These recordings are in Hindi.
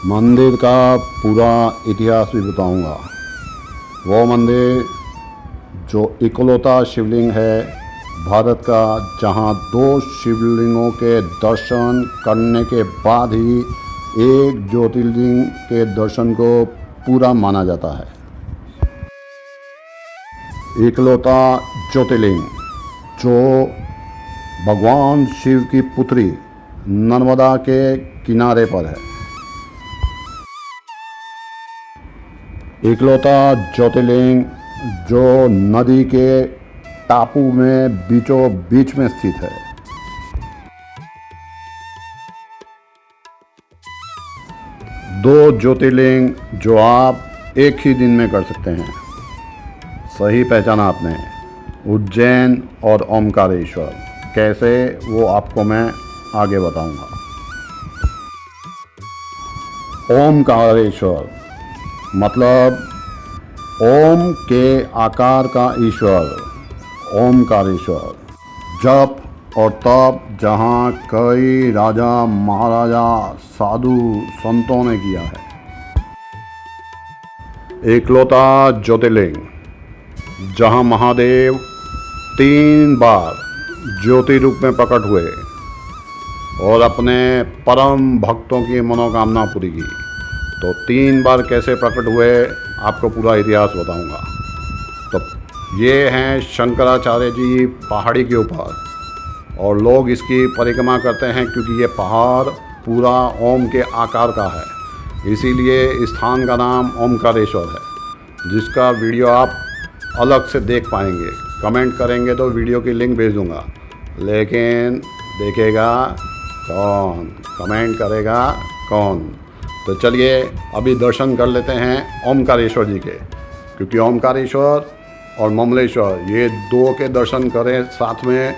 मंदिर का पूरा इतिहास भी बताऊंगा। वो मंदिर जो इकलौता शिवलिंग है भारत का, जहां दो शिवलिंगों के दर्शन करने के बाद ही एक ज्योतिर्लिंग के दर्शन को पूरा माना जाता है। इकलौता ज्योतिर्लिंग जो भगवान शिव की पुत्री नर्मदा के किनारे पर है। इकलौता ज्योतिर्लिंग जो नदी के टापू में बीचों बीच में स्थित है। दो ज्योतिर्लिंग जो आप एक ही दिन में कर सकते हैं। सही पहचाना आपने, उज्जैन और ओमकारेश्वर। कैसे, वो आपको मैं आगे बताऊंगा। ओमकारेश्वर मतलब ओम के आकार का ईश्वर, ओमकारेश्वर। जप और तप जहाँ कई राजा महाराजा साधु संतों ने किया है। इकलौता ज्योतिर्लिंग जहाँ महादेव 3 बार ज्योति रूप में प्रकट हुए और अपने परम भक्तों की मनोकामना पूरी की। तो 3 बार कैसे प्रकट हुए आपको पूरा इतिहास बताऊंगा। तो ये हैं शंकराचार्य जी पहाड़ी के ऊपर, और लोग इसकी परिक्रमा करते हैं क्योंकि ये पहाड़ पूरा ओम के आकार का है। इसीलिए इस स्थान का नाम ओमकारेश्वर है, जिसका वीडियो आप अलग से देख पाएंगे। कमेंट करेंगे तो वीडियो की लिंक भेज दूंगा, लेकिन देखेगा कौन, कमेंट करेगा कौन। तो चलिए अभी दर्शन कर लेते हैं ओमकारेश्वर जी के, क्योंकि ओमकारेश्वर और ममलेश्वर ये 2 के दर्शन करें साथ में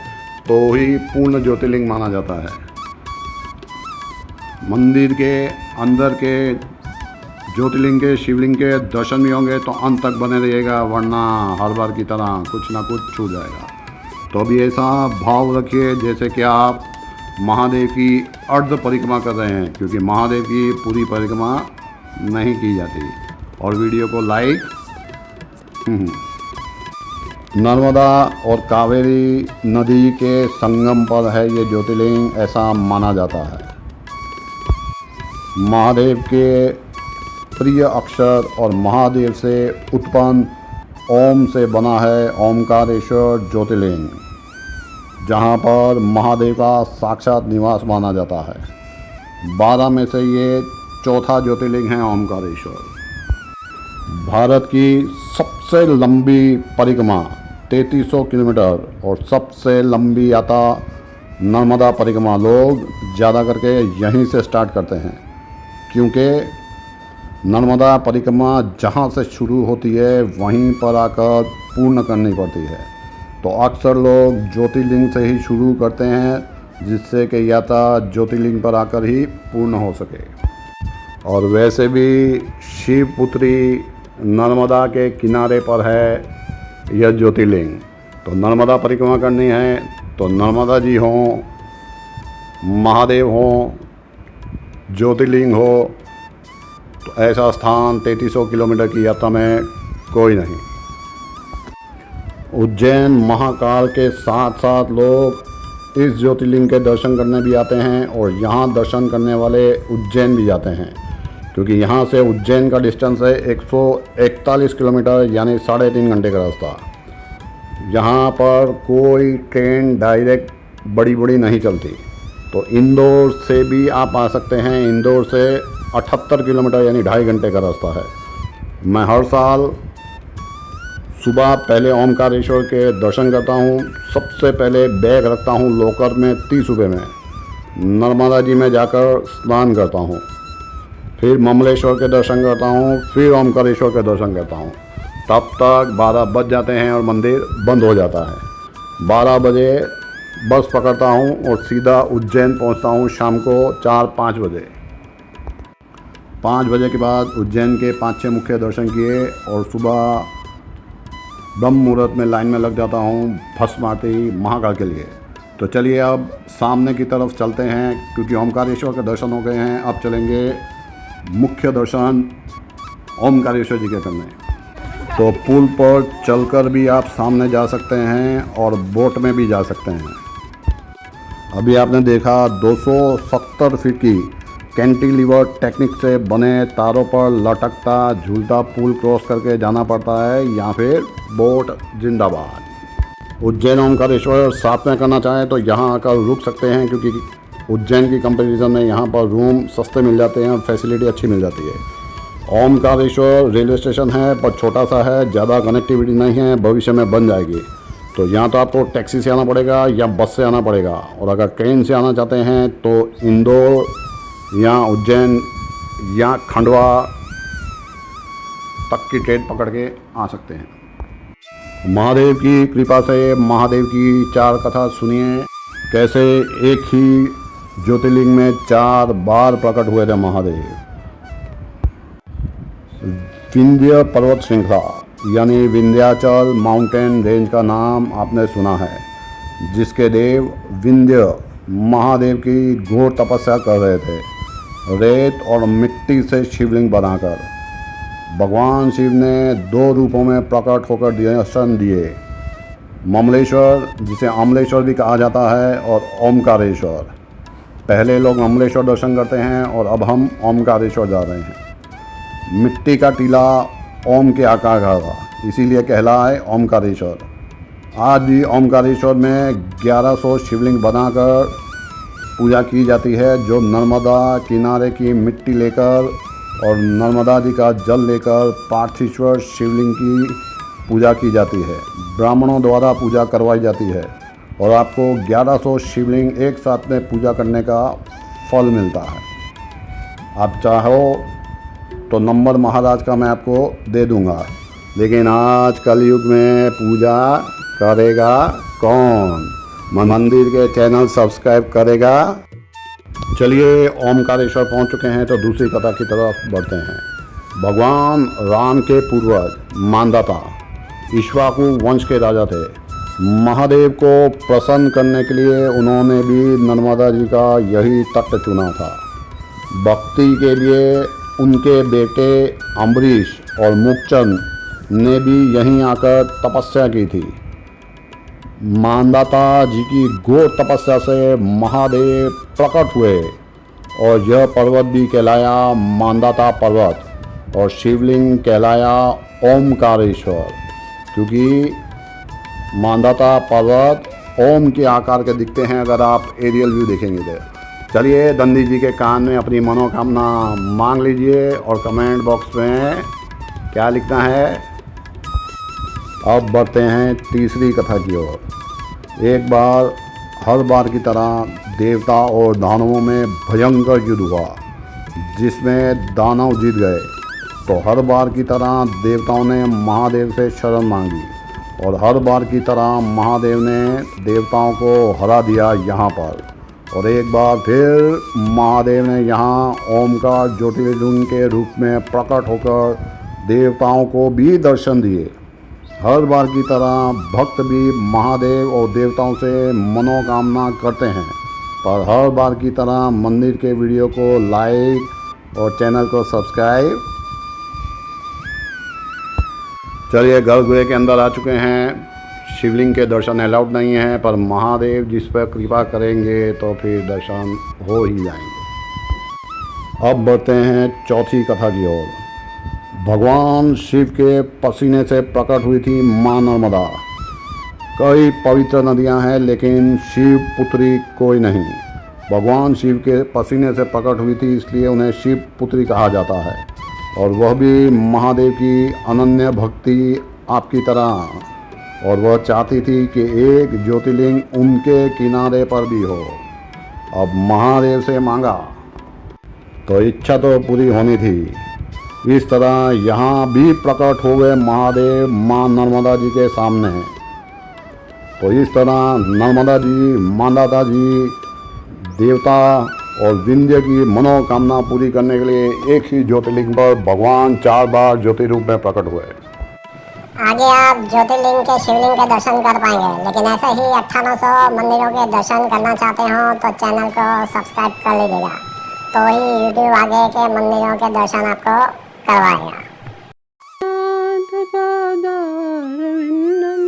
तो ही पूर्ण ज्योतिर्लिंग माना जाता है। मंदिर के अंदर के ज्योतिर्लिंग के शिवलिंग के दर्शन भी होंगे तो अंत तक बने रहिएगा, वरना हर बार की तरह कुछ ना कुछ छूट जाएगा। तो अभी ऐसा भाव रखिए जैसे कि आप महादेव की अर्ध परिक्रमा कर रहे हैं, क्योंकि महादेव की पूरी परिक्रमा नहीं की जाती। और वीडियो को लाइक। नर्मदा और कावेरी नदी के संगम पर है ये ज्योतिर्लिंग, ऐसा माना जाता है। महादेव के प्रिय अक्षर और महादेव से उत्पन्न ओम से बना है ओमकारेश्वर ज्योतिर्लिंग, जहाँ पर महादेव का साक्षात निवास माना जाता है। 12 में से ये चौथा ज्योतिर्लिंग है ओमकारेश्वर। भारत की सबसे लंबी परिक्रमा 3300 किलोमीटर और सबसे लंबी यात्रा नर्मदा परिक्रमा लोग ज़्यादा करके यहीं से स्टार्ट करते हैं, क्योंकि नर्मदा परिक्रमा जहाँ से शुरू होती है वहीं पर आकर पूर्ण करनी पड़ती है। तो अक्सर लोग ज्योतिर्लिंग से ही शुरू करते हैं, जिससे कि यात्रा ज्योतिर्लिंग पर आकर ही पूर्ण हो सके। और वैसे भी शिव पुत्री नर्मदा के किनारे पर है यह ज्योतिर्लिंग। तो नर्मदा परिक्रमा करनी है तो नर्मदा जी हों, महादेव हों, ज्योतिर्लिंग हो, तो ऐसा स्थान 3300 किलोमीटर की यात्रा में कोई नहीं। उज्जैन महाकाल के साथ साथ लोग इस ज्योतिर्लिंग के दर्शन करने भी आते हैं, और यहाँ दर्शन करने वाले उज्जैन भी जाते हैं, क्योंकि यहाँ से उज्जैन का डिस्टेंस है 141 किलोमीटर, यानी 3.5 घंटे का रास्ता। यहाँ पर कोई ट्रेन डायरेक्ट बड़ी नहीं चलती। तो इंदौर से भी आप आ सकते हैं। इंदौर से 78 किलोमीटर यानी 2.5 घंटे का रास्ता है। मैं हर साल सुबह पहले ओमकारेश्वर के दर्शन करता हूँ। सबसे पहले बैग रखता हूँ लॉकर में 30 रुपये में, नर्मदा जी में जाकर स्नान करता हूँ, फिर ममलेश्वर के दर्शन करता हूँ, फिर ओमकारेश्वर के दर्शन करता हूँ। तब तक 12 बज जाते हैं और मंदिर बंद हो जाता है। 12 बजे बस पकड़ता हूँ और सीधा उज्जैन पहुँचता हूँ शाम को 4-5 बजे। 5 बजे के बाद उज्जैन के 5-6 मुख्य दर्शन किए और सुबह ब्रह्म मुहूर्त में लाइन में लग जाता हूँ भस्म आरती महाकाल के लिए। तो चलिए अब सामने की तरफ चलते हैं, क्योंकि ओमकारेश्वर के दर्शन हो गए हैं। अब चलेंगे मुख्य दर्शन ओमकारेश्वर जी के करने। तो पुल पर चलकर भी आप सामने जा सकते हैं और बोट में भी जा सकते हैं। अभी आपने देखा 270 फीट की कैंटिलीवर टेक्निक से बने तारों पर लटकता झूलता पुल क्रॉस करके जाना पड़ता है या फिर बोट जिंदाबाद। उज्जैन ओमकारेश्वर साथ में करना चाहें तो यहाँ आकर रुक सकते हैं, क्योंकि उज्जैन की कंपैरिजन में यहाँ पर रूम सस्ते मिल जाते हैं और फैसिलिटी अच्छी मिल जाती है। ओमकारेश्वर रेलवे स्टेशन है पर छोटा सा है, ज़्यादा कनेक्टिविटी नहीं है, भविष्य में बन जाएगी। तो यहाँ तो आपको टैक्सी से आना पड़ेगा या बस से आना पड़ेगा, और अगर ट्रेन से आना चाहते हैं तो इंदौर या उज्जैन या खंडवा तक की ट्रेन पकड़ के आ सकते हैं। महादेव की कृपा से महादेव की 4 कथा सुनिए, कैसे एक ही ज्योतिर्लिंग में 4 बार प्रकट हुए थे महादेव। विंध्य पर्वत श्रृंखला यानी विंध्याचल माउंटेन रेंज का नाम आपने सुना है, जिसके देव विंध्य महादेव की घोर तपस्या कर रहे थे। रेत और मिट्टी से शिवलिंग बनाकर भगवान शिव ने 2 रूपों में प्रकट होकर दर्शन दिए, ममलेश्वर जिसे अमलेश्वर भी कहा जाता है और ओमकारेश्वर। पहले लोग अमलेश्वर दर्शन करते हैं और अब हम ओमकारेश्वर जा रहे हैं। मिट्टी का टीला ओम के आकार का था, इसीलिए कहला है ओमकारेश्वर। आज भी ओमकारेश्वर में 1100 शिवलिंग बनाकर पूजा की जाती है, जो नर्मदा किनारे की मिट्टी लेकर और नर्मदा जी का जल लेकर पार्थेश्वर शिवलिंग की पूजा की जाती है। ब्राह्मणों द्वारा पूजा करवाई जाती है और आपको 1100 शिवलिंग एक साथ में पूजा करने का फल मिलता है। आप चाहो तो नंबर महाराज का मैं आपको दे दूंगा, लेकिन आज कलयुग में पूजा करेगा कौन? मंदिर के चैनल सब्सक्राइब करेगा। चलिए ओमकारेश्वर पहुंच चुके हैं तो दूसरी कथा की तरफ बढ़ते हैं। भगवान राम के पूर्वज मांधाता इक्ष्वाकु वंश के राजा थे। महादेव को प्रसन्न करने के लिए उन्होंने भी नर्मदा जी का यही तट चुना था। भक्ति के लिए उनके बेटे अम्बरीश और मुखचंद ने भी यहीं आकर तपस्या की थी। मांधाता जी की घोर तपस्या से महादेव प्रकट हुए और यह पर्वत भी कहलाया मांधाता पर्वत और शिवलिंग कहलाया ओमकारेश्वर, क्योंकि मांधाता पर्वत ओम के आकार के दिखते हैं अगर आप एरियल व्यू देखेंगे तो। चलिए दंडी जी के कान में अपनी मनोकामना मांग लीजिए और कमेंट बॉक्स में क्या लिखना है। अब बढ़ते हैं तीसरी कथा की ओर। एक बार हर बार की तरह देवता और दानवों में भयंकर युद्ध हुआ, जिसमें दानव जीत गए। तो हर बार की तरह देवताओं ने महादेव से शरण मांगी और हर बार की तरह महादेव ने देवताओं को हरा दिया यहाँ पर। और एक बार फिर महादेव ने यहाँ ओमकार ज्योतिर्लिंग के रूप में प्रकट होकर देवताओं को भी दर्शन दिए। हर बार की तरह भक्त भी महादेव और देवताओं से मनोकामना करते हैं, पर हर बार की तरह मंदिर के वीडियो को लाइक और चैनल को सब्सक्राइब। चलिए गर्भगृह के अंदर आ चुके हैं। शिवलिंग के दर्शन अलाउड नहीं है, पर महादेव जिस पर कृपा करेंगे तो फिर दर्शन हो ही जाएंगे। अब बढ़ते हैं चौथी कथा की ओर। भगवान शिव के पसीने से प्रकट हुई थी माँ नर्मदा। कई पवित्र नदियां हैं लेकिन शिव पुत्री कोई नहीं। भगवान शिव के पसीने से प्रकट हुई थी, इसलिए उन्हें शिव पुत्री कहा जाता है, और वह भी महादेव की अनन्य भक्ति आपकी तरह। और वह चाहती थी कि एक ज्योतिर्लिंग उनके किनारे पर भी हो। अब महादेव से मांगा तो इच्छा तो पूरी होनी थी। इस तरह यहाँ भी प्रकट हो गए महादेव माँ नर्मदा जी के सामने। तो इस तरह नर्मदा जी, मांधाता जी, देवता और विंध्य की मनोकामना पूरी करने के लिए एक ही ज्योतिर्लिंग पर भगवान 4 बार ज्योतिरूप में प्रकट हुए। आगे आप ज्योतिर्लिंग के शिवलिंग के दर्शन कर पाएंगे, लेकिन ऐसे ही 9800 मंदिरों के दर्शन करना चाहते हो तो चैनल को सब्सक्राइब कर लीजिएगा। तो ही यूट्यूब आगे के मंदिरों के दर्शन आपको करवाएगा। नाथपादारविन्दं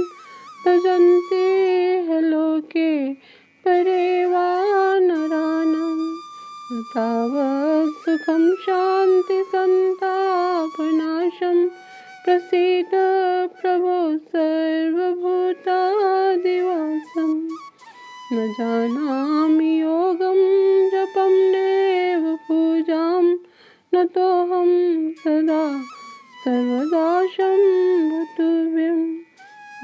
भजन्ते ह लोके परेवानराणां तावत् सुखं शान्ति सन्तापनाशं प्रसीद प्रभो सर्वभूतादिवासं न जानामि योगं जपं नैव पूजां नतोऽहं सदा सर्वदा शम्भुतुभ्यं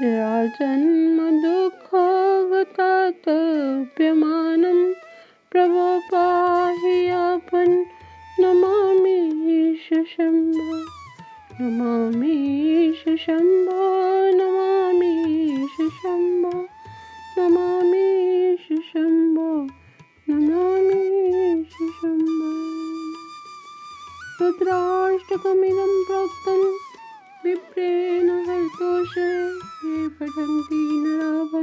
जन्मदुःखगतातप्यमानं प्रभो पाहि यापन् नमामि शम्भो नमामि शम्भो नमामि शम्भो नमामि शम्भो नमामि शम्भो। रुद्राष्टकमिदं प्रोक्तं विप्रेण हरितोषे ये पठन्ति नरा भक्त्या